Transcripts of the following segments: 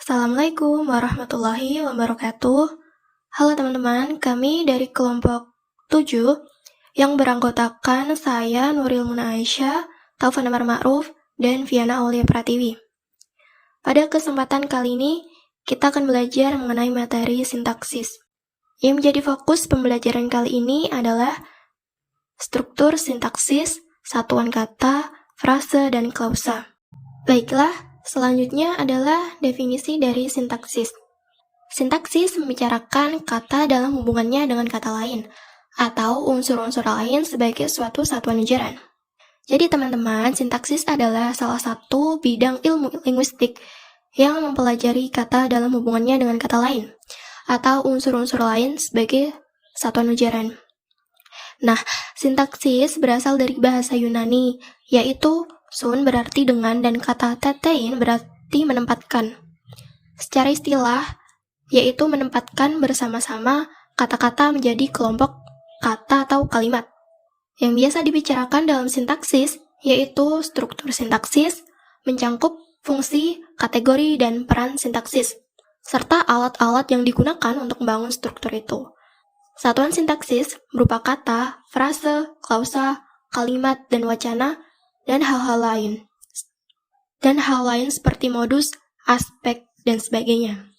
Assalamualaikum warahmatullahi wabarakatuh. Halo teman-teman, kami dari kelompok 7 yang beranggotakan saya Nuril Muna Aisyah, Taufan Amar Ma'ruf, dan Viana Aulia Pratiwi. Pada kesempatan kali ini, kita akan belajar mengenai materi sintaksis. Yang menjadi fokus pembelajaran kali ini adalah struktur sintaksis, satuan kata, frase, dan klausa. Baiklah, selanjutnya adalah definisi dari sintaksis. Sintaksis membicarakan kata dalam hubungannya dengan kata lain, atau unsur-unsur lain sebagai suatu satuan ujaran. Jadi teman-teman, sintaksis adalah salah satu bidang ilmu linguistik yang mempelajari kata dalam hubungannya dengan kata lain, atau unsur-unsur lain sebagai satuan ujaran. Nah, sintaksis berasal dari bahasa Yunani, yaitu sun berarti dengan dan kata tetein berarti menempatkan. Secara istilah, yaitu menempatkan bersama-sama kata-kata menjadi kelompok kata atau kalimat. Yang biasa dibicarakan dalam sintaksis, yaitu struktur sintaksis, mencangkup fungsi, kategori, dan peran sintaksis, serta alat-alat yang digunakan untuk membangun struktur itu. Satuan sintaksis berupa kata, frase, klausa, kalimat, dan wacana, dan hal-hal lain seperti modus, aspek, dan sebagainya.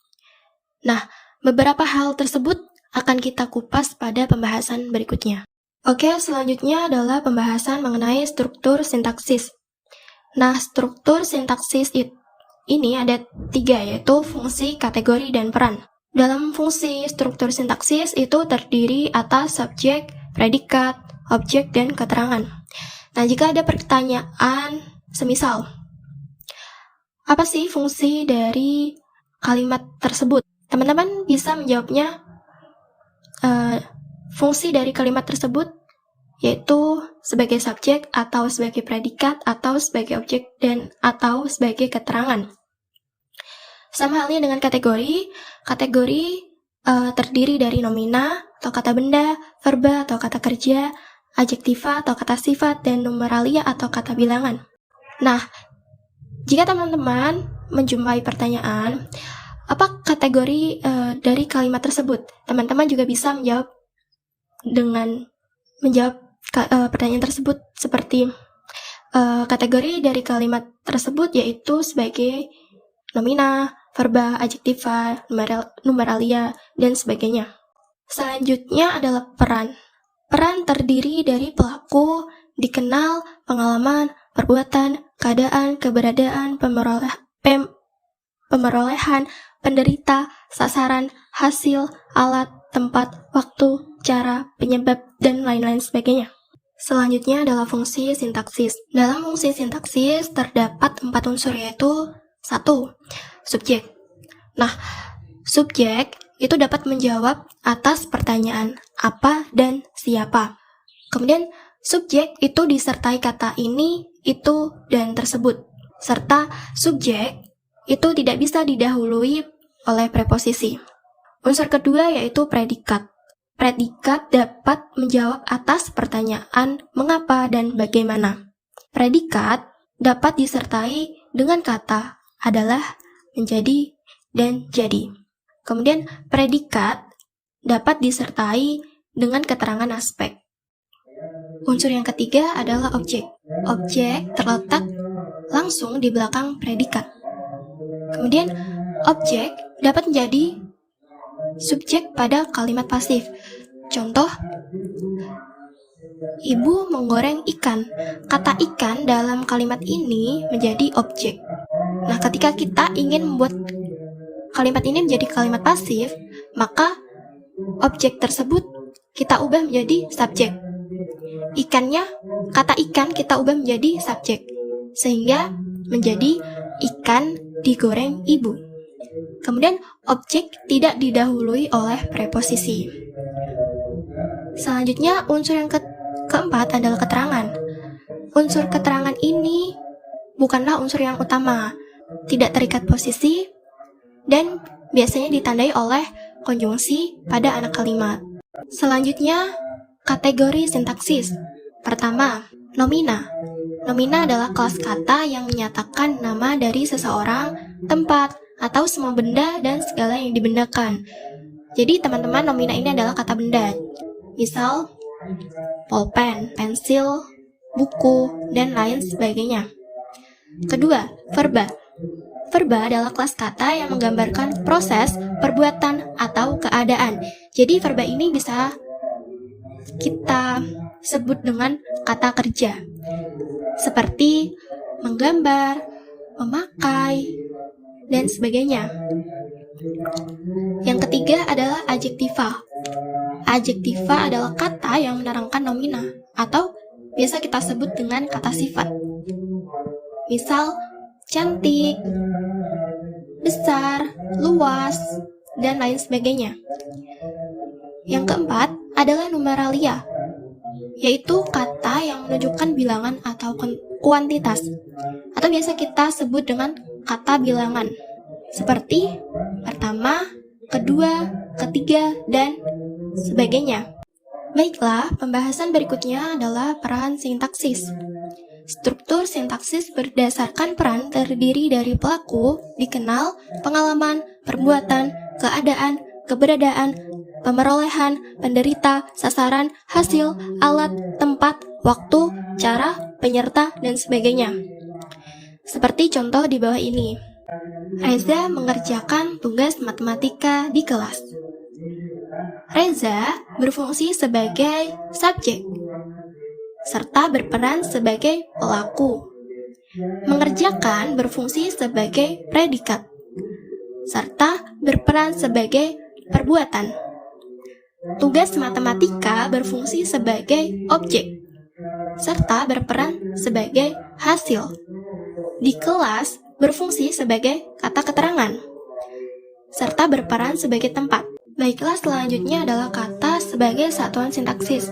Nah, beberapa hal tersebut akan kita kupas pada pembahasan berikutnya. Oke, selanjutnya adalah pembahasan mengenai struktur sintaksis. Nah, struktur sintaksis ini ada 3, yaitu fungsi, kategori, dan peran. Dalam fungsi struktur sintaksis itu terdiri atas subjek, predikat, objek, dan keterangan. Nah, jika ada pertanyaan semisal, apa sih fungsi dari kalimat tersebut? Teman-teman bisa menjawabnya, fungsi dari kalimat tersebut yaitu sebagai subjek, atau sebagai predikat, atau sebagai objek, dan atau sebagai keterangan. Sama halnya dengan kategori. Kategori terdiri dari nomina atau kata benda, verba atau kata kerja, adjektiva atau kata sifat, dan numeralia atau kata bilangan. Nah, jika teman-teman menjumpai pertanyaan, apa kategori dari kalimat tersebut? Teman-teman juga bisa menjawab dengan menjawab pertanyaan tersebut seperti kategori dari kalimat tersebut yaitu sebagai nomina, verba, adjektiva, numeralia, dan sebagainya. Selanjutnya adalah peran. Peran terdiri dari pelaku, dikenal, pengalaman, perbuatan, keadaan, keberadaan, pemerolehan, penderita, sasaran, hasil, alat, tempat, waktu, cara, penyebab, dan lain-lain sebagainya. Selanjutnya adalah fungsi sintaksis. Dalam fungsi sintaksis terdapat 4 unsur, yaitu 1. Subjek. Nah, subjek itu dapat menjawab atas pertanyaan apa dan siapa. Kemudian, subjek itu disertai kata ini, itu, dan tersebut. Serta subjek itu tidak bisa didahului oleh preposisi. Unsur kedua yaitu predikat. Predikat dapat menjawab atas pertanyaan mengapa dan bagaimana. Predikat dapat disertai dengan kata adalah, menjadi, dan jadi. Kemudian predikat dapat disertai dengan keterangan aspek. Unsur yang ketiga adalah objek. Objek terletak langsung di belakang predikat. Kemudian objek dapat menjadi subjek pada kalimat pasif. Contoh, ibu menggoreng ikan. Kata ikan dalam kalimat ini menjadi objek. Nah, ketika kita ingin membuat kalimat ini menjadi kalimat pasif, maka objek tersebut kita ubah menjadi subjek. Ikannya, kata ikan kita ubah menjadi subjek, sehingga menjadi ikan digoreng ibu. Kemudian objek tidak didahului oleh preposisi. Selanjutnya unsur yang keempat adalah keterangan. Unsur keterangan ini bukanlah unsur yang utama, tidak terikat posisi, dan biasanya ditandai oleh konjungsi pada anak kalimat. Selanjutnya, kategori sintaksis. Pertama, nomina. Nomina adalah kelas kata yang menyatakan nama dari seseorang, tempat, atau semua benda dan segala yang dibendakan. Jadi teman-teman, nomina ini adalah kata benda. Misal, pulpen, pensil, buku, dan lain sebagainya. Kedua, verba. Verba adalah kelas kata yang menggambarkan proses, perbuatan, atau keadaan. Jadi verba ini bisa kita sebut dengan kata kerja, seperti menggambar, memakai, dan sebagainya. Yang ketiga adalah adjektiva. Adjektiva adalah kata yang menerangkan nomina, atau biasa kita sebut dengan kata sifat. Misal, cantik, besar, luas, dan lain sebagainya. Yang keempat adalah numeralia, yaitu kata yang menunjukkan bilangan atau kuantitas, atau biasa kita sebut dengan kata bilangan, seperti pertama, kedua, ketiga, dan sebagainya. Baiklah, pembahasan berikutnya adalah peran sintaksis. Struktur sintaksis berdasarkan peran terdiri dari pelaku, dikenal, pengalaman, perbuatan, keadaan, keberadaan, pemerolehan, penderita, sasaran, hasil, alat, tempat, waktu, cara, penyerta, dan sebagainya. Seperti contoh di bawah ini. Reza mengerjakan tugas matematika di kelas. Reza berfungsi sebagai subjek, serta berperan sebagai pelaku. Mengerjakan berfungsi sebagai predikat, serta berperan sebagai perbuatan. Tugas matematika berfungsi sebagai objek, serta berperan sebagai hasil. Di kelas berfungsi sebagai kata keterangan, serta berperan sebagai tempat. Baiklah, selanjutnya adalah kata sebagai satuan sintaksis.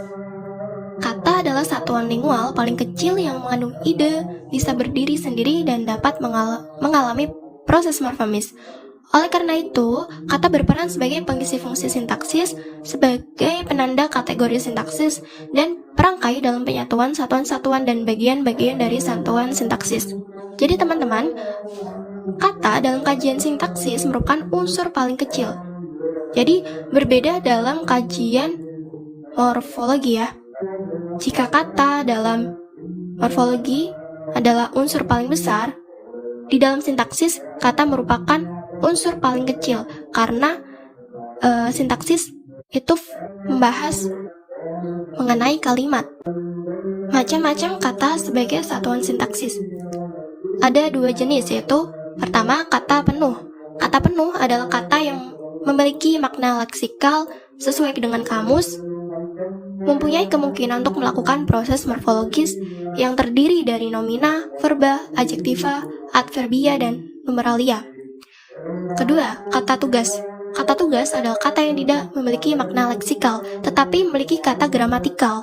Kata adalah satuan lingual paling kecil yang mengandung ide, bisa berdiri sendiri, dan dapat mengalami proses morfomis. Oleh karena itu, kata berperan sebagai pengisi fungsi sintaksis, sebagai penanda kategori sintaksis, dan perangkai dalam penyatuan satuan-satuan dan bagian-bagian dari satuan sintaksis. Jadi teman-teman, kata dalam kajian sintaksis merupakan unsur paling kecil. Jadi berbeda dalam kajian morfologi ya. Jika kata dalam morfologi adalah unsur paling besar, di dalam sintaksis kata merupakan unsur paling kecil karena sintaksis itu membahas mengenai kalimat. Macam-macam kata sebagai satuan sintaksis. Ada dua jenis, yaitu pertama, kata penuh. Kata penuh adalah kata yang memiliki makna leksikal sesuai dengan kamus, mempunyai kemungkinan untuk melakukan proses morfologis yang terdiri dari nomina, verba, adjektiva, adverbia, dan numeralia. Kedua, kata tugas. Kata tugas adalah kata yang tidak memiliki makna leksikal, tetapi memiliki kata gramatikal,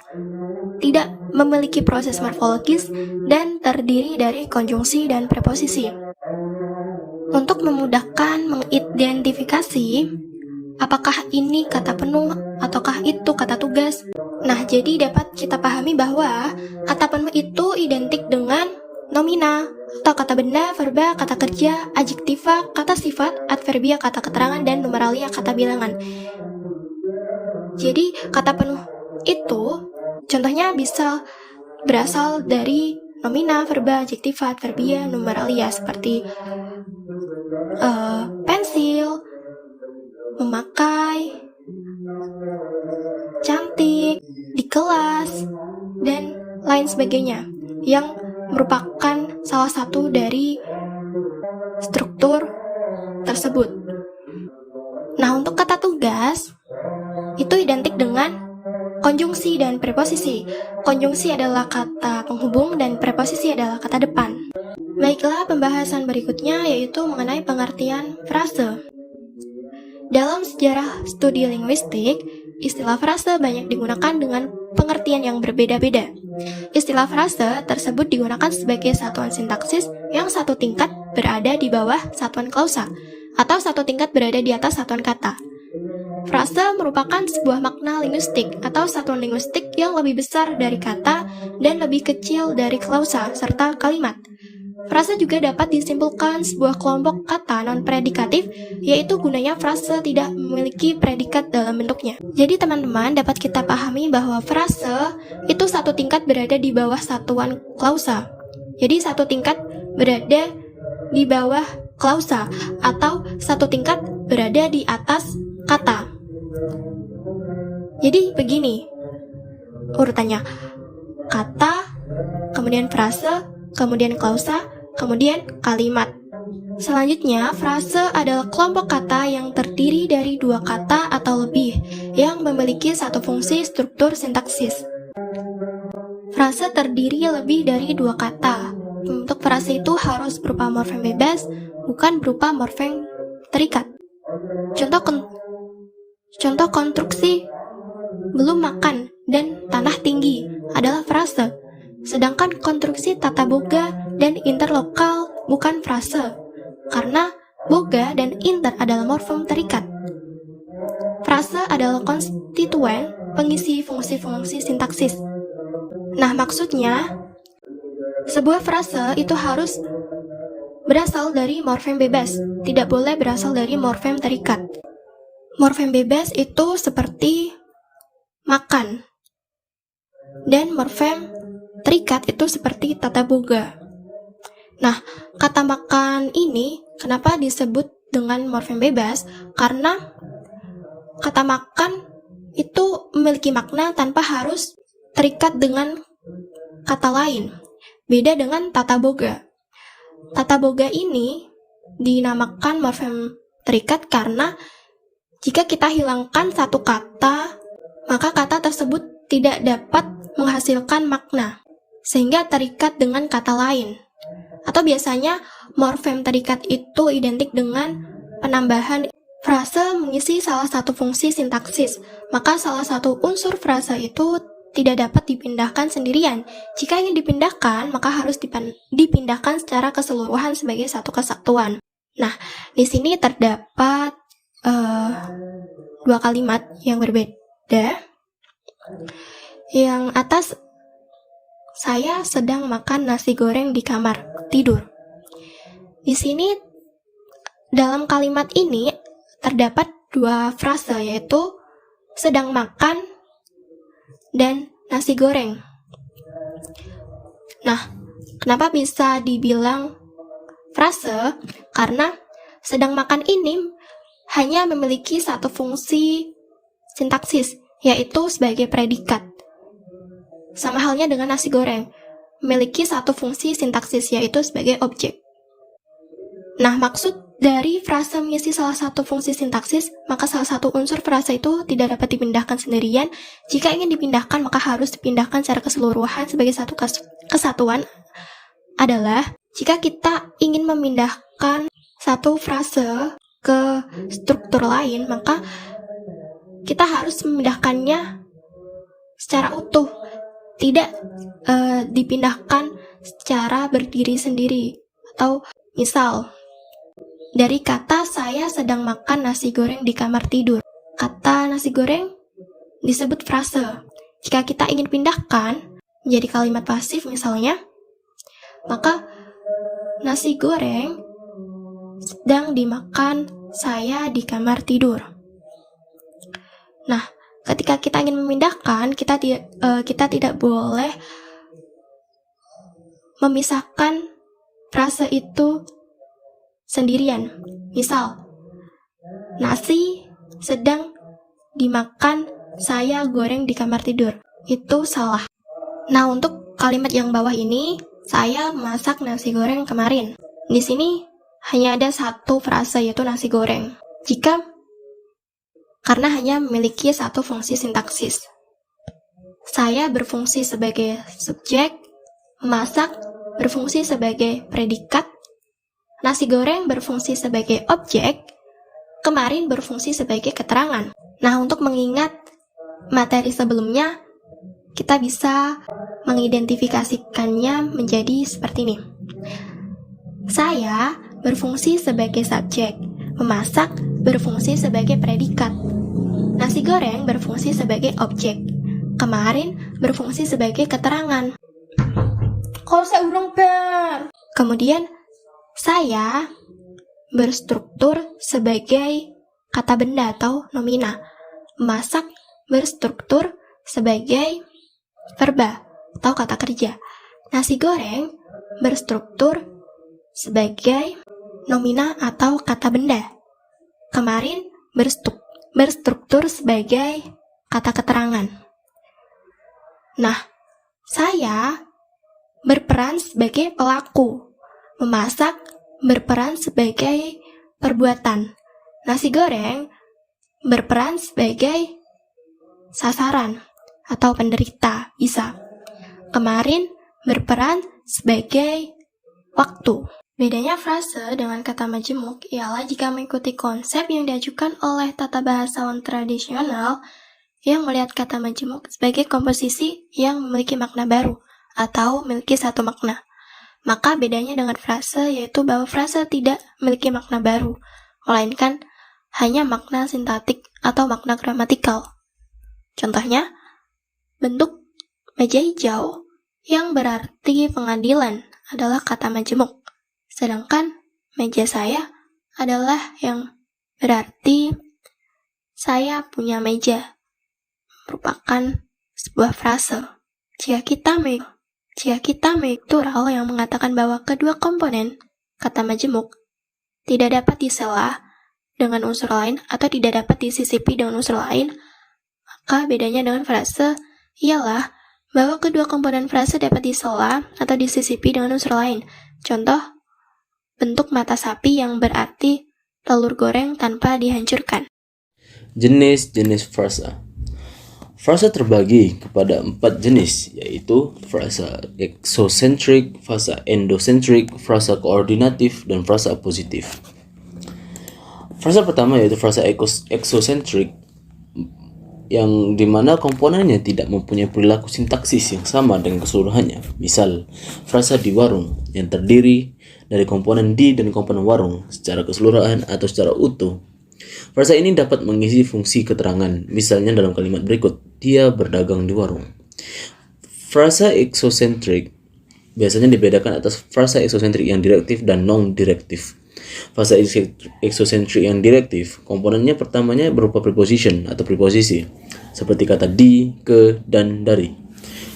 tidak memiliki proses morfologis, dan terdiri dari konjungsi dan preposisi. Untuk memudahkan mengidentifikasi apakah ini kata penuh ataukah itu kata tugas. Nah, jadi dapat kita pahami bahwa kata penuh itu identik dengan nomina atau kata benda, verba, kata kerja, adjektiva, kata sifat, adverbia, kata keterangan, dan numeralia, kata bilangan. Jadi kata penuh itu contohnya bisa berasal dari nomina, verba, adjektiva, adverbia, numeralia, seperti pensil, memakai, cantik, di kelas, dan lain sebagainya, yang merupakan salah satu dari struktur tersebut. Nah, untuk kata tugas itu identik dengan konjungsi dan preposisi. Konjungsi adalah kata penghubung dan preposisi adalah kata depan. Baiklah, pembahasan berikutnya yaitu mengenai pengertian frase. Dalam sejarah studi linguistik, istilah frase banyak digunakan dengan pengertian yang berbeda-beda. Istilah frase tersebut digunakan sebagai satuan sintaksis yang satu tingkat berada di bawah satuan klausa, atau satu tingkat berada di atas satuan kata. Frase merupakan sebuah makna linguistik atau satuan linguistik yang lebih besar dari kata dan lebih kecil dari klausa serta kalimat. Frase juga dapat disimpulkan sebuah kelompok kata non-predikatif, yaitu gunanya frase tidak memiliki predikat dalam bentuknya. Jadi teman-teman, dapat kita pahami bahwa frase itu satu tingkat berada di bawah satuan klausa. Jadi satu tingkat berada di bawah klausa, atau satu tingkat berada di atas kata. Jadi begini urutannya: kata, kemudian frase, kemudian klausa, kemudian kalimat. Selanjutnya, frase adalah kelompok kata yang terdiri dari dua kata atau lebih yang memiliki satu fungsi struktur sintaksis. Frase terdiri lebih dari dua kata. Untuk frase itu harus berupa morfem bebas, bukan berupa morfem terikat. Contoh konstruksi belum makan dan tanah tinggi adalah frase. Sedangkan konstruksi tata boga dan interlokal bukan frase, karena boga dan inter adalah morfem terikat. Frase adalah konstituen pengisi fungsi-fungsi sintaksis. Nah, maksudnya, sebuah frase itu harus berasal dari morfem bebas, tidak boleh berasal dari morfem terikat. Morfem bebas itu seperti makan, dan morfem terikat itu seperti tata boga. Nah, kata makan ini kenapa disebut dengan morfem bebas? Karena kata makan itu memiliki makna tanpa harus terikat dengan kata lain. Beda dengan tata boga. Tata boga ini dinamakan morfem terikat karena jika kita hilangkan satu kata, maka kata tersebut tidak dapat menghasilkan makna, sehingga terikat dengan kata lain. Atau biasanya morfem terikat itu identik dengan penambahan frase mengisi salah satu fungsi sintaksis, maka salah satu unsur frase itu tidak dapat dipindahkan sendirian. Jika ingin dipindahkan, maka harus dipindahkan secara keseluruhan sebagai satu kesatuan. Nah, di sini terdapat dua kalimat yang berbeda. Yang atas, saya sedang makan nasi goreng di kamar tidur. Di sini dalam kalimat ini terdapat dua frase, yaitu sedang makan dan nasi goreng. Nah, kenapa bisa dibilang frase? Karena sedang makan ini hanya memiliki satu fungsi sintaksis, yaitu sebagai predikat. Sama halnya dengan nasi goreng, memiliki satu fungsi sintaksis, yaitu sebagai objek. Nah, maksud dari frase mengisi salah satu fungsi sintaksis, maka salah satu unsur frase itu tidak dapat dipindahkan sendirian. Jika ingin dipindahkan, maka harus dipindahkan secara keseluruhan sebagai satu kesatuan. Adalah jika kita ingin memindahkan satu frase ke struktur lain, maka kita harus memindahkannya secara utuh, tidak dipindahkan secara berdiri sendiri. Atau misal, dari kata saya sedang makan nasi goreng di kamar tidur, kata nasi goreng disebut frase. Jika kita ingin pindahkan menjadi kalimat pasif misalnya, maka nasi goreng sedang dimakan saya di kamar tidur. Nah, ketika kita ingin memindahkan, kita tidak boleh memisahkan frase itu sendirian. Misal, nasi sedang dimakan saya goreng di kamar tidur. Itu salah. Nah, untuk kalimat yang bawah ini, saya masak nasi goreng kemarin. Di sini hanya ada satu frase, yaitu nasi goreng. Karena hanya memiliki satu fungsi sintaksis. Saya berfungsi sebagai subjek, masak berfungsi sebagai predikat, nasi goreng berfungsi sebagai objek, kemarin berfungsi sebagai keterangan. Nah, untuk mengingat materi sebelumnya, kita bisa mengidentifikasikannya menjadi seperti ini. Saya berfungsi sebagai subjek, memasak berfungsi sebagai predikat, nasi goreng berfungsi sebagai objek, kemarin berfungsi sebagai keterangan. Kalau saya urung bar. Kemudian, saya berstruktur sebagai kata benda atau nomina. Masak berstruktur sebagai verba atau kata kerja. Nasi goreng berstruktur sebagai nomina atau kata benda. Kemarin berstruktur sebagai kata keterangan. Nah, saya berperan sebagai pelaku. Memasak berperan sebagai perbuatan. Nasi goreng berperan sebagai sasaran atau penderita, bisa. Kemarin berperan sebagai waktu. Bedanya frase dengan kata majemuk ialah jika mengikuti konsep yang diajukan oleh tata bahasawan tradisional yang melihat kata majemuk sebagai komposisi yang memiliki makna baru atau memiliki satu makna. Maka bedanya dengan frase yaitu bahwa frase tidak memiliki makna baru, melainkan hanya makna sintaktik atau makna gramatikal. Contohnya, bentuk meja hijau yang berarti pengadilan adalah kata majemuk, sedangkan meja saya adalah yang berarti saya punya meja, merupakan sebuah frase. Jika kita struktural yang mengatakan bahwa kedua komponen kata majemuk tidak dapat disela dengan unsur lain atau tidak dapat disisipi dengan unsur lain, maka bedanya dengan frase ialah bahwa kedua komponen frase dapat disela atau disisipi dengan unsur lain. Contoh, bentuk mata sapi yang berarti telur goreng tanpa dihancurkan. Jenis-jenis frasa. Frasa terbagi kepada 4 jenis, yaitu frasa exocentric, frasa endocentric, frasa koordinatif, dan frasa positif. Frasa pertama yaitu frasa exocentric, yang dimana komponennya tidak mempunyai perilaku sintaksis yang sama dengan keseluruhannya. Misal, frasa di warung yang terdiri dari komponen di dan komponen warung secara keseluruhan atau secara utuh. Frasa ini dapat mengisi fungsi keterangan, misalnya dalam kalimat berikut, dia berdagang di warung. Frasa exocentric biasanya dibedakan atas frasa exocentric yang direktif dan non-direktif. Frasa exocentric yang direktif, komponennya pertamanya berupa preposition atau preposisi, seperti kata di, ke, dan dari.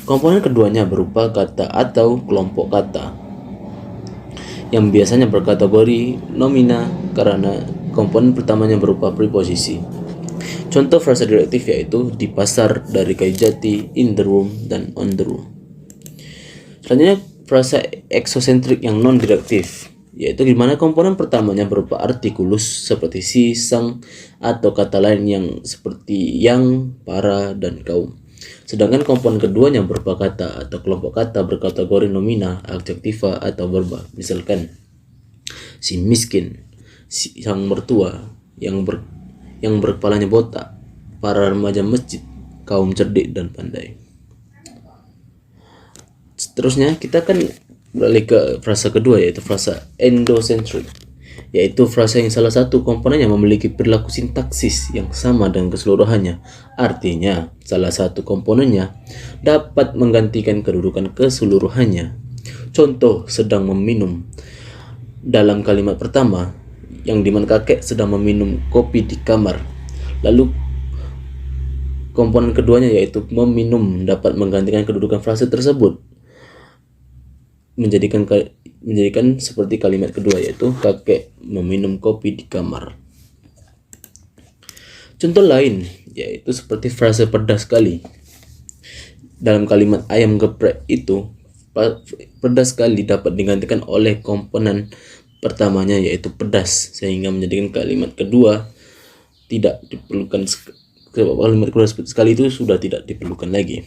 Komponen keduanya berupa kata atau kelompok kata, yang biasanya berkategori nomina karena komponen pertamanya berupa preposisi. Contoh frasa direktif yaitu di pasar, dari kayu jati, in the room, dan on the room. Selanjutnya frasa exocentric yang non-direktif, yaitu di mana komponen pertamanya berupa artikulus seperti si, sang, atau kata lain yang seperti yang, para, dan kaum. Sedangkan komponen keduanya berupa kata atau kelompok kata berkategori nomina, adjektiva, atau verba. Misalkan, si miskin, si sang mertua, yang berkepalanya botak, para remaja masjid, kaum cerdik dan pandai. Seterusnya kita akan beralih ke frasa kedua, yaitu frasa endocentric, yaitu frasa yang salah satu komponennya memiliki perilaku sintaksis yang sama dengan keseluruhannya. Artinya, salah satu komponennya dapat menggantikan kedudukan keseluruhannya. Contoh, sedang meminum. Dalam kalimat pertama, yang dimana kakek sedang meminum kopi di kamar. Lalu komponen keduanya yaitu meminum dapat menggantikan kedudukan frase tersebut, menjadikan seperti kalimat kedua, yaitu kakek meminum kopi di kamar. Contoh lain yaitu seperti frase pedas sekali. Dalam kalimat ayam geprek itu, pedas sekali dapat digantikan oleh komponen pertamanya yaitu pedas, sehingga menjadikan kalimat kedua tidak diperlukan. Kalimat kedua sekali itu sudah tidak diperlukan lagi.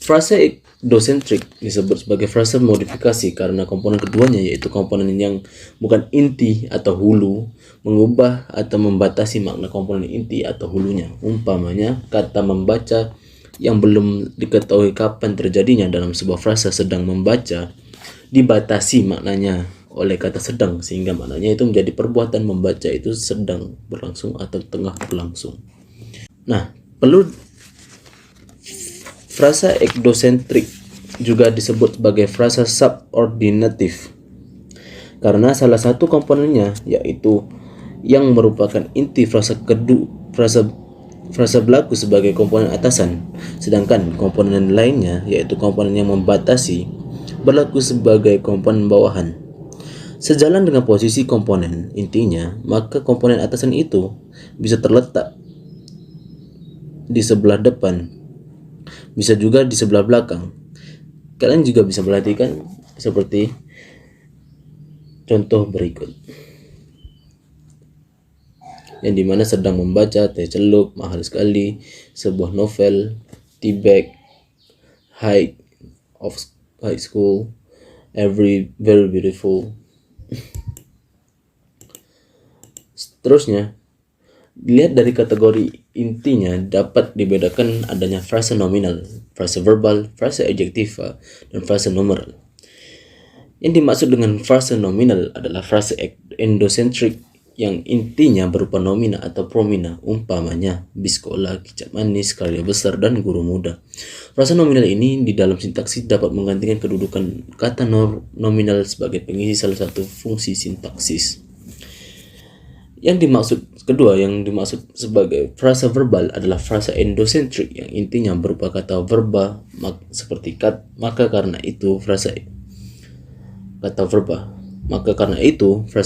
Frasa endocentric disebut sebagai frasa modifikasi karena komponen keduanya yaitu komponen yang bukan inti atau hulu mengubah atau membatasi makna komponen inti atau hulunya. Umpamanya kata membaca yang belum diketahui kapan terjadinya dalam sebuah frasa sedang membaca dibatasi maknanya oleh kata sedang, sehingga maknanya itu menjadi perbuatan membaca itu sedang berlangsung atau tengah berlangsung. Nah, frasa endocentrik juga disebut sebagai frasa subordinatif karena salah satu komponennya, yaitu yang merupakan inti frasa berlaku sebagai komponen atasan, sedangkan komponen lainnya, yaitu komponen yang membatasi, berlaku sebagai komponen bawahan. Sejalan dengan posisi komponen intinya, maka komponen atasan itu bisa terletak di sebelah depan, bisa juga di sebelah belakang. Kalian juga bisa perhatikan seperti contoh berikut, yang dimana sedang membaca Teh Celup, Mahal Sekali, sebuah novel, T-Bag, High School, Very Beautiful. Seterusnya, dilihat dari kategori intinya dapat dibedakan adanya frasa nominal, frasa verbal, frasa adjektiva, dan frasa numeral. Yang dimaksud dengan frasa nominal adalah frasa endocentrik yang intinya berupa nomina atau promina, umpamanya biskola, kicap manis, karya besar, dan guru muda. Frasa nominal ini di dalam sintaksis dapat menggantikan kedudukan kata nominal sebagai pengisi salah satu fungsi sintaksis. Yang dimaksud sebagai frasa verbal adalah frasa endocentrik yang intinya berupa kata verba seperti maka karena itu frasa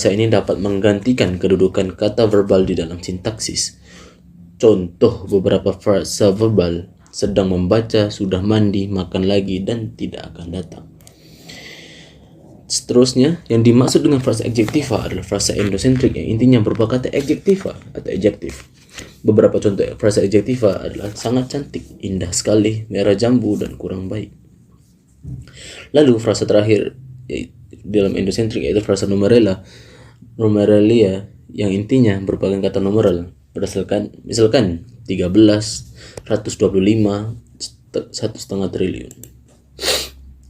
ini dapat menggantikan kedudukan kata verbal di dalam sintaksis. Contoh beberapa frasa verbal: sedang membaca, sudah mandi, makan lagi, dan tidak akan datang. Seterusnya, yang dimaksud dengan frasa adjektiva adalah frasa endocentrik yang intinya berupa kata adjektiva atau adjektif. Beberapa contoh frasa adjektiva adalah sangat cantik, indah sekali, merah jambu, dan kurang baik. Lalu frasa terakhir dalam endocentrik yaitu frasa numeralia yang intinya merupakan kata numeral. Misalkan 13, 125, 1,5 triliun.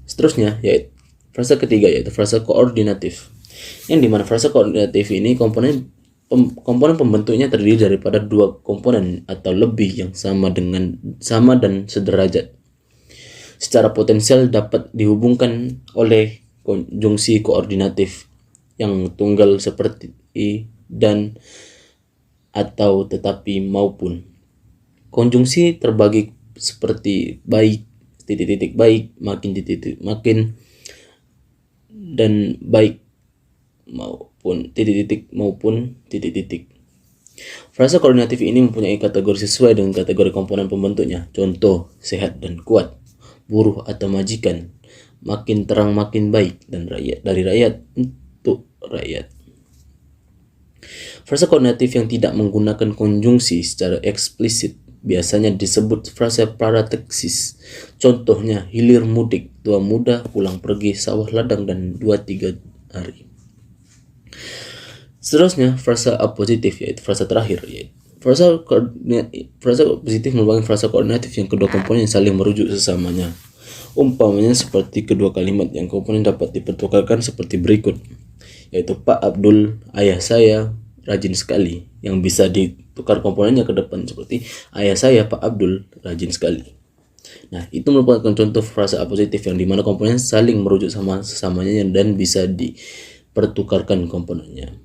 Seterusnya yaitu frasa ketiga yaitu frasa koordinatif, yang dimana frasa koordinatif ini komponen pembentuknya terdiri daripada dua komponen atau lebih yang sama dan sederajat. Secara potensial dapat dihubungkan oleh konjungsi koordinatif yang tunggal seperti dan, atau, tetapi, maupun. Konjungsi terbagi seperti baik, baik, makin, dan baik, maupun, maupun. Frasa koordinatif ini mempunyai kategori sesuai dengan kategori komponen pembentuknya. Contoh, sehat dan kuat, buruh atau majikan, makin terang makin baik, dan dari rakyat untuk rakyat. Frasa koordinatif yang tidak menggunakan konjungsi secara eksplisit biasanya disebut frasa parateksis. Contohnya, hilir mudik, tua muda, pulang pergi, sawah ladang, dan 2-3 hari. Seterusnya, frasa apositif yaitu frasa terakhir. Frasa positif merupakan frasa koordinatif yang kedua komponen saling merujuk sesamanya. Umpamanya seperti kedua kalimat yang komponen dapat dipertukarkan seperti berikut, yaitu Pak Abdul, ayah saya, rajin sekali, yang bisa ditukar komponennya ke depan seperti ayah saya Pak Abdul rajin sekali. Nah, itu merupakan contoh frasa apositif yang dimana komponen saling merujuk sama sesamanya dan bisa dipertukarkan komponennya.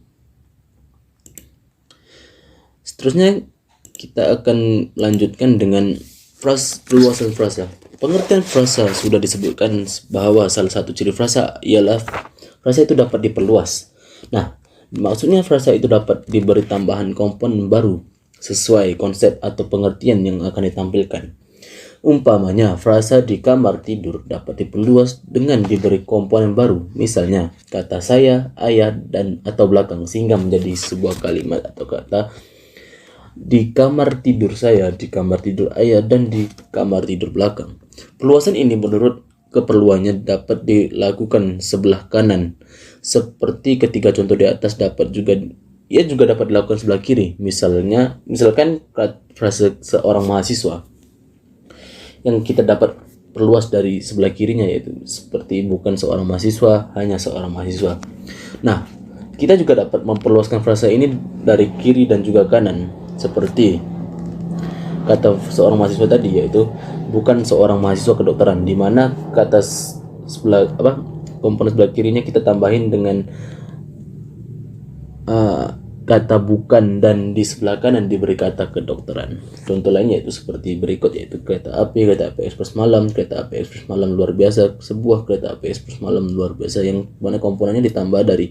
Seterusnya kita akan lanjutkan dengan perluasan frasa. Pengertian frasa sudah disebutkan bahwa salah satu ciri frasa ialah frasa itu dapat diperluas. Nah, maksudnya frasa itu dapat diberi tambahan komponen baru sesuai konsep atau pengertian yang akan ditampilkan. Umpamanya, frasa di kamar tidur dapat diperluas dengan diberi komponen baru, misalnya kata saya, ayah, dan atau belakang, sehingga menjadi sebuah kalimat atau kata di kamar tidur saya, di kamar tidur ayah, dan di kamar tidur belakang. Perluasan ini menurut keperluannya dapat dilakukan sebelah kanan, seperti ketiga contoh di atas. Ia juga dapat dilakukan sebelah kiri. Misalkan frasa seorang mahasiswa yang kita dapat perluas dari sebelah kirinya, yaitu seperti bukan seorang mahasiswa, hanya seorang mahasiswa. Nah, kita juga dapat memperluaskan frasa ini dari kiri dan juga kanan, seperti kata seorang mahasiswa tadi, yaitu bukan seorang mahasiswa kedokteran, di mana kata komponen sebelah kirinya kita tambahin dengan kata bukan dan di sebelah kanan diberi kata kedokteran. Contoh lainnya itu seperti berikut, yaitu kereta api ekspres malam, kereta api ekspres malam luar biasa, sebuah kereta api ekspres malam luar biasa, yang mana komponennya ditambah dari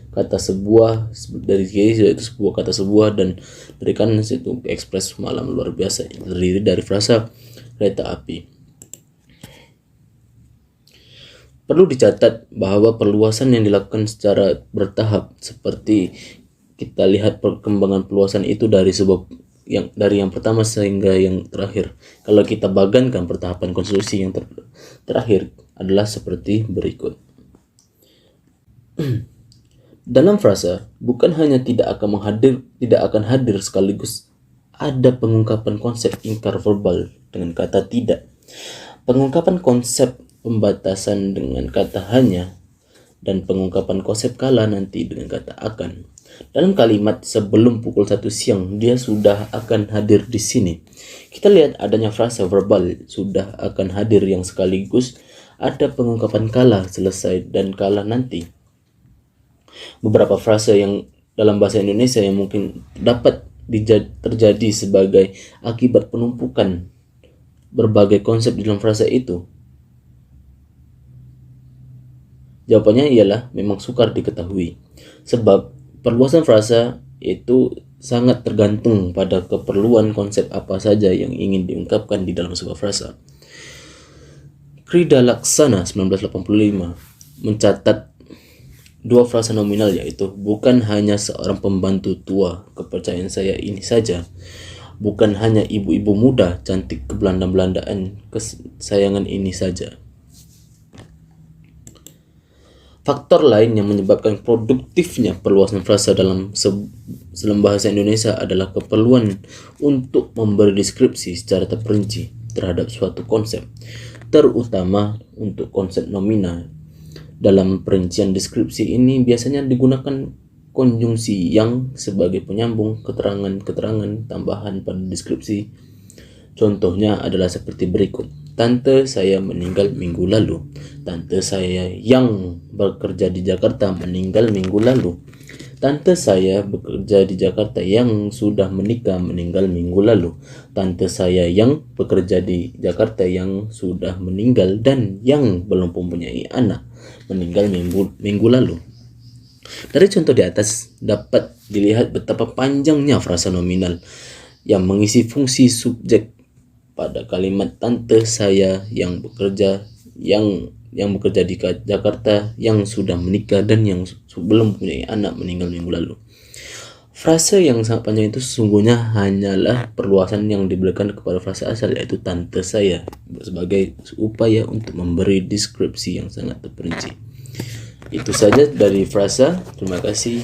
kata sebuah, dari kiri yaitu sebuah kata sebuah, dan dari kanan itu ekspres malam luar biasa, terdiri dari frasa kereta api. Perlu dicatat bahwa perluasan yang dilakukan secara bertahap, seperti kita lihat perkembangan perluasan itu dari yang pertama sehingga yang terakhir. Kalau kita bagankan pertahapan konstruksi yang terakhir adalah seperti berikut. Dalam frasa, bukan hanya tidak akan hadir sekaligus ada pengungkapan konsep ingkar verbal dengan kata tidak, pengungkapan konsep pembatasan dengan kata hanya, dan pengungkapan konsep kala nanti dengan kata akan. Dalam kalimat sebelum pukul 1 siang dia sudah akan hadir di sini. Kita lihat adanya frasa verbal sudah akan hadir yang sekaligus ada pengungkapan kala selesai dan kala nanti. Beberapa frasa yang dalam bahasa Indonesia yang mungkin dapat terjadi sebagai akibat penumpukan berbagai konsep di dalam frasa itu. Jawabannya ialah memang sukar diketahui, sebab perluasan frasa itu sangat tergantung pada keperluan konsep apa saja yang ingin diungkapkan di dalam sebuah frasa. Krida Laksana 1985 mencatat dua frasa nominal, yaitu bukan hanya seorang pembantu tua, kepercayaan saya ini saja, bukan hanya ibu-ibu muda cantik kebelanda-belandaan kesayangan ini saja. Faktor lain yang menyebabkan produktifnya perluasan frasa dalam bahasa Indonesia adalah keperluan untuk memberi deskripsi secara terperinci terhadap suatu konsep, terutama untuk konsep nominal. Dalam perincian deskripsi ini biasanya digunakan konjungsi yang sebagai penyambung keterangan-keterangan tambahan pada deskripsi. Contohnya adalah seperti berikut. Tante saya meninggal minggu lalu. Tante saya yang bekerja di Jakarta meninggal minggu lalu. Tante saya bekerja di Jakarta yang sudah menikah meninggal minggu lalu. Tante saya yang bekerja di Jakarta yang sudah meninggal dan yang belum mempunyai anak meninggal minggu lalu. Dari contoh di atas dapat dilihat betapa panjangnya frasa nominal yang mengisi fungsi subjek pada kalimat tante saya yang bekerja di Jakarta, yang sudah menikah dan yang belum mempunyai anak meninggal minggu lalu. Frasa yang sangat panjang itu sesungguhnya hanyalah perluasan yang diberikan kepada frasa asal, yaitu tante saya, sebagai upaya untuk memberi deskripsi yang sangat terperinci. Itu saja dari frasa. Terima kasih.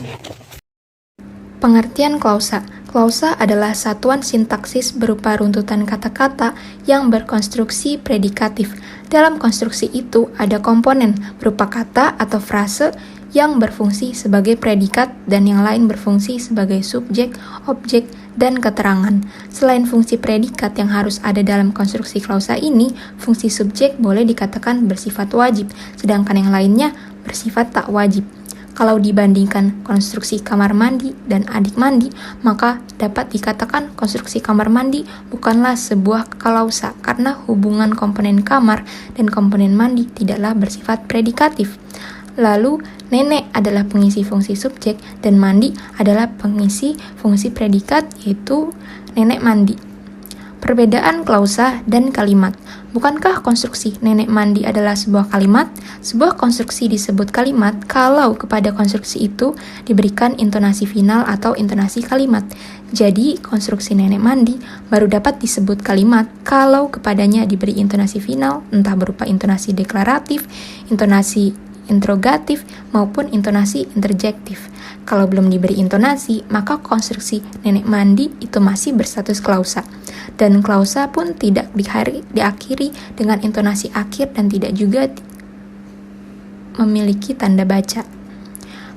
Pengertian klausa. Klausa adalah satuan sintaksis berupa runtutan kata-kata yang berkonstruksi predikatif. Dalam konstruksi itu ada komponen berupa kata atau frase yang berfungsi sebagai predikat dan yang lain berfungsi sebagai subjek, objek, dan keterangan. Selain fungsi predikat yang harus ada dalam konstruksi klausa ini, fungsi subjek boleh dikatakan bersifat wajib, sedangkan yang lainnya bersifat tak wajib. Kalau dibandingkan konstruksi kamar mandi dan adik mandi, maka dapat dikatakan konstruksi kamar mandi bukanlah sebuah klausa karena hubungan komponen kamar dan komponen mandi tidaklah bersifat predikatif. Lalu, nenek adalah pengisi fungsi subjek dan mandi adalah pengisi fungsi predikat, yaitu nenek mandi. Perbedaan klausa dan kalimat. Bukankah konstruksi nenek mandi adalah sebuah kalimat? Sebuah konstruksi disebut kalimat kalau kepada konstruksi itu diberikan intonasi final atau intonasi kalimat. Jadi, konstruksi nenek mandi baru dapat disebut kalimat kalau kepadanya diberi intonasi final, entah berupa intonasi deklaratif, intonasi interrogatif, maupun intonasi interjektif. Kalau belum diberi intonasi, maka konstruksi nenek mandi itu masih berstatus klausa. Dan klausa pun tidak diakhiri dengan intonasi akhir dan tidak juga memiliki tanda baca.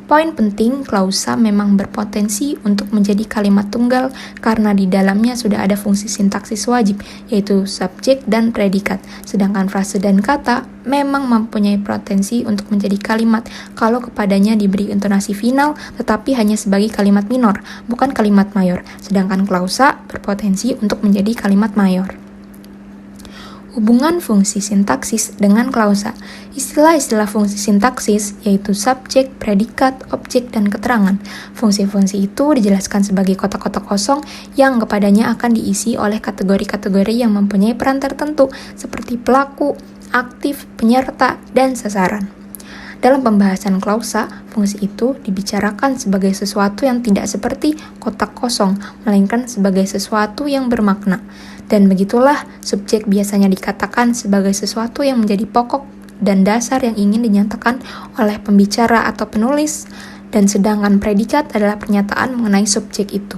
Poin penting, klausa memang berpotensi untuk menjadi kalimat tunggal karena di dalamnya sudah ada fungsi sintaksis wajib, yaitu subjek dan predikat. Sedangkan frase dan kata memang mempunyai potensi untuk menjadi kalimat kalau kepadanya diberi intonasi final, tetapi hanya sebagai kalimat minor, bukan kalimat mayor. Sedangkan klausa berpotensi untuk menjadi kalimat mayor. Hubungan fungsi sintaksis dengan klausa. Istilah-istilah fungsi sintaksis yaitu subjek, predikat, objek, dan keterangan. Fungsi-fungsi itu dijelaskan sebagai kotak-kotak kosong yang kepadanya akan diisi oleh kategori-kategori yang mempunyai peran tertentu seperti pelaku, aktif, penyerta, dan sasaran. Dalam pembahasan klausa, fungsi itu dibicarakan sebagai sesuatu yang tidak seperti kotak kosong, melainkan sebagai sesuatu yang bermakna. Dan begitulah, subjek biasanya dikatakan sebagai sesuatu yang menjadi pokok dan dasar yang ingin dinyatakan oleh pembicara atau penulis, dan sedangkan predikat adalah pernyataan mengenai subjek itu.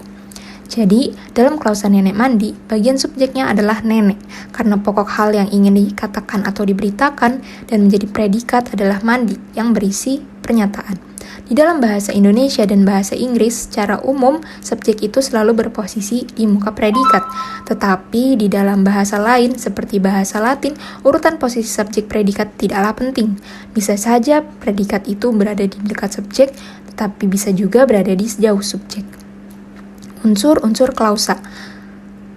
Jadi, dalam klausa nenek mandi, bagian subjeknya adalah nenek, karena pokok hal yang ingin dikatakan atau diberitakan, dan menjadi predikat adalah mandi, yang berisi pernyataan. Di dalam bahasa Indonesia dan bahasa Inggris, secara umum, subjek itu selalu berposisi di muka predikat. Tetapi di dalam bahasa lain, seperti bahasa Latin, urutan posisi subjek predikat tidaklah penting. Bisa saja predikat itu berada di dekat subjek, tetapi bisa juga berada di sejauh subjek. Unsur-unsur klausa.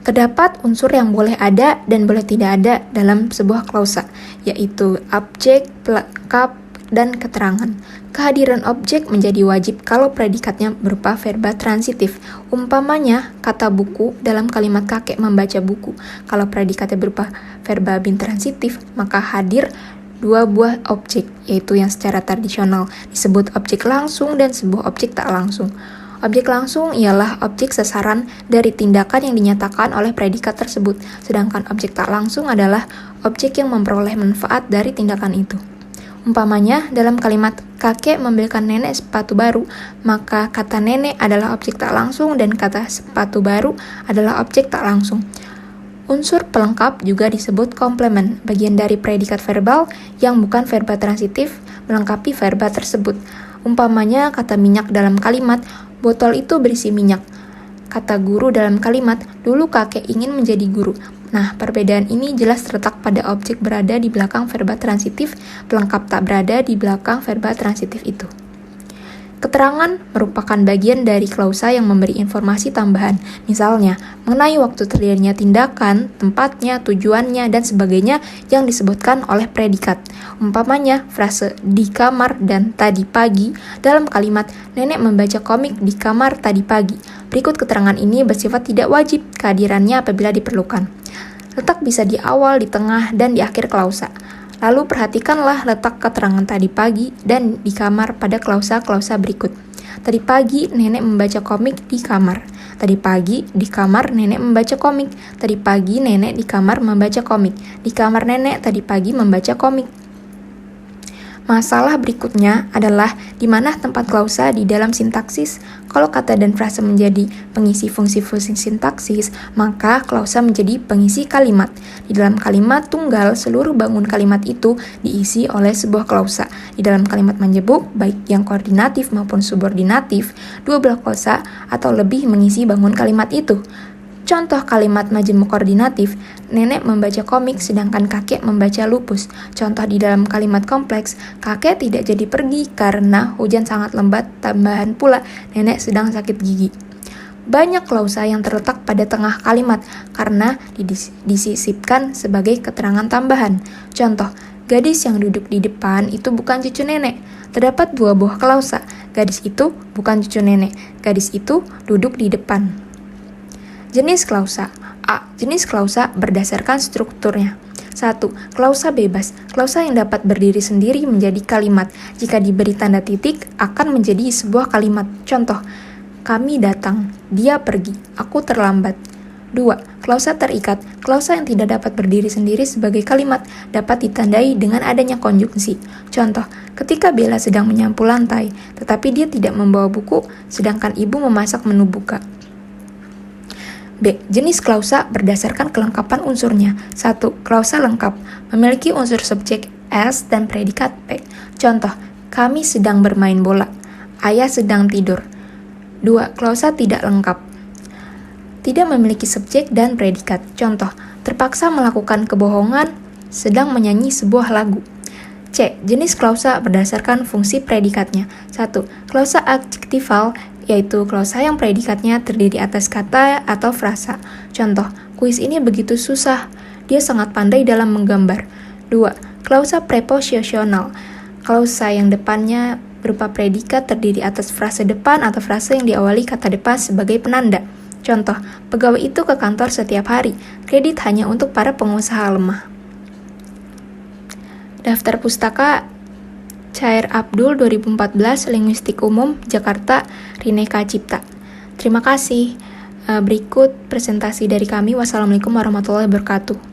Terdapat unsur yang boleh ada dan boleh tidak ada dalam sebuah klausa, yaitu objek, pelengkap, dan keterangan. Kehadiran objek menjadi wajib kalau predikatnya berupa verba transitif. Umpamanya, kata buku dalam kalimat kakek membaca buku. Kalau predikatnya berupa verba intransitif, maka hadir dua buah objek, yaitu yang secara tradisional disebut objek langsung dan sebuah objek tak langsung. Objek langsung ialah objek sasaran dari tindakan yang dinyatakan oleh predikat tersebut, sedangkan objek tak langsung adalah objek yang memperoleh manfaat dari tindakan itu. Umpamanya, dalam kalimat kakek membelikan nenek sepatu baru, maka kata nenek adalah objek tak langsung dan kata sepatu baru adalah objek tak langsung. Unsur pelengkap juga disebut komplement, bagian dari predikat verbal yang bukan verba transitif melengkapi verba tersebut. Umpamanya, kata minyak dalam kalimat, botol itu berisi minyak. Kata guru dalam kalimat, dulu kakek ingin menjadi guru. Nah, perbedaan ini jelas terletak pada objek berada di belakang verba transitif, pelengkap tak berada di belakang verba transitif itu. Keterangan merupakan bagian dari klausa yang memberi informasi tambahan, misalnya mengenai waktu terjadinya tindakan, tempatnya, tujuannya, dan sebagainya yang disebutkan oleh predikat. Umpamanya, frase di kamar dan tadi pagi dalam kalimat nenek membaca komik di kamar tadi pagi. Berikut keterangan ini bersifat tidak wajib kehadirannya apabila diperlukan. Letak bisa di awal, di tengah, dan di akhir klausa. Lalu perhatikanlah letak keterangan tadi pagi dan di kamar pada klausa-klausa berikut. Tadi pagi nenek membaca komik di kamar. Tadi pagi di kamar nenek membaca komik. Tadi pagi nenek di kamar membaca komik. Di kamar nenek tadi pagi membaca komik. Masalah berikutnya adalah di mana tempat klausa di dalam sintaksis. Kalau kata dan frase menjadi pengisi fungsi-fungsi sintaksis, maka klausa menjadi pengisi kalimat. Di dalam kalimat tunggal, seluruh bangun kalimat itu diisi oleh sebuah klausa. Di dalam kalimat menjebuk, baik yang koordinatif maupun subordinatif, dua belah klausa atau lebih mengisi bangun kalimat itu. Contoh kalimat majemuk koordinatif, nenek membaca komik sedangkan kakek membaca lupus. Contoh di dalam kalimat kompleks, kakek tidak jadi pergi karena hujan sangat lembat, tambahan pula nenek sedang sakit gigi. Banyak klausa yang terletak pada tengah kalimat karena disisipkan sebagai keterangan tambahan. Contoh, gadis yang duduk di depan itu bukan cucu nenek. Terdapat dua buah klausa, gadis itu bukan cucu nenek, gadis itu duduk di depan. Jenis klausa. A. Jenis klausa berdasarkan strukturnya. 1. Klausa bebas. Klausa yang dapat berdiri sendiri menjadi kalimat. Jika diberi tanda titik, akan menjadi sebuah kalimat. Contoh, kami datang, dia pergi, aku terlambat. 2. Klausa terikat. Klausa yang tidak dapat berdiri sendiri sebagai kalimat dapat ditandai dengan adanya konjungsi. Contoh, ketika Bella sedang menyapu lantai, tetapi dia tidak membawa buku, sedangkan ibu memasak menu buka. B. Jenis klausa berdasarkan kelengkapan unsurnya. 1. Klausa lengkap, memiliki unsur subjek S dan predikat P. Contoh, kami sedang bermain bola. Ayah sedang tidur. 2. Klausa tidak lengkap. Tidak memiliki subjek dan predikat. Contoh, terpaksa melakukan kebohongan sedang menyanyi sebuah lagu. C. Jenis klausa berdasarkan fungsi predikatnya. 1. Klausa adjektival, yaitu klausa yang predikatnya terdiri atas kata atau frasa. Contoh, kuis ini begitu susah. Dia sangat pandai dalam menggambar. 2. Klausa preposisional. Klausa yang depannya berupa predikat terdiri atas frase depan atau frase yang diawali kata depan sebagai penanda. Contoh, pegawai itu ke kantor setiap hari. Kredit hanya untuk para pengusaha lemah. Daftar pustaka Chair Abdul 2014, Linguistik Umum, Jakarta, Rineka Cipta. Terima kasih. Berikut presentasi dari kami. Wassalamualaikum warahmatullahi wabarakatuh.